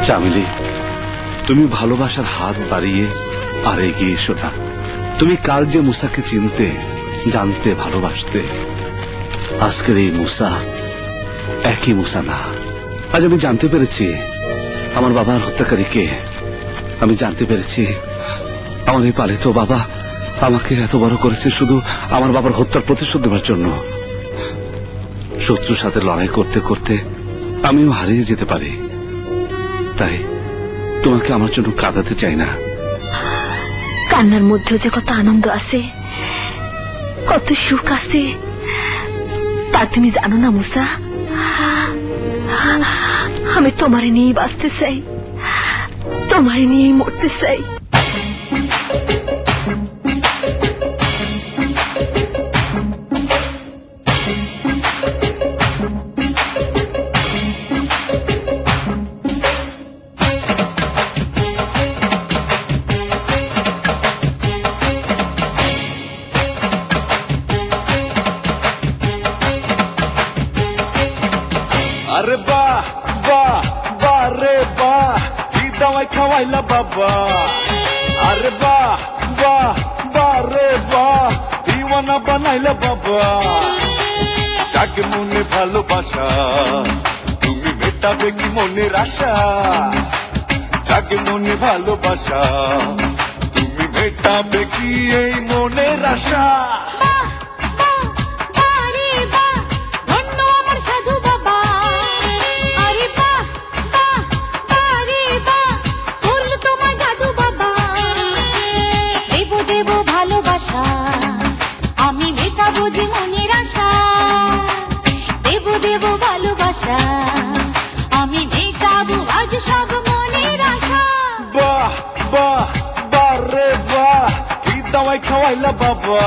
চামেলি, তুমি ভালোবাসার হাত বাড়িয়ে আর এগিয়ে এসো না। তুমি কাল যে মুসাকে চিনতে, জানতে, ভালোবাসতে, আজকের এই মুসা একই মুসা না। আজ আমি জানতে পেরেছি আমার বাবার হত্যাকারীকে। আমি জানতে পেরেছি আমার এই পালিত বাবা আমাকে এত বড় করেছে শুধু আমার বাবার হত্যার প্রতিশোধ নেওয়ার জন্য। শত্রুর সাথে লড়াই করতে করতে আমিও হারিয়ে যেতে পারি। তাই তোমাকে আমার জন্য কাঁদাতে চাই না। কান্নার মধ্যেও যে কত আনন্দ আছে, কত সুখ আছে তা তুমি জানো না মুসা। আমি তোমারে নিয়েই বাঁচতে চাই, তোমারে নিয়েই মরতে চাই। আরে বাহ বাহ বাহ রে বাহ, কি দাওয়াই খাওয়াইলা বাবা। আরে বাহ বাহ বাহ রে বাহ, দিওয়ানা বানাইলা বাবা। যাকে মনে ভালোবাসা তুমি মেটাবে কি মনের আশা। যাকে মনে ভালোবাসা তুমি মেটাবে কি এই মনের আশা। আমি মেটাবো যে মনের আশা, দেব দেব ভালোবাসা, আমি মেটাবো আজ সব মনের আশা। বাহ বাহ বাহ রে বাহ, কি দাওয়াই খাওয়াইলা বাবা।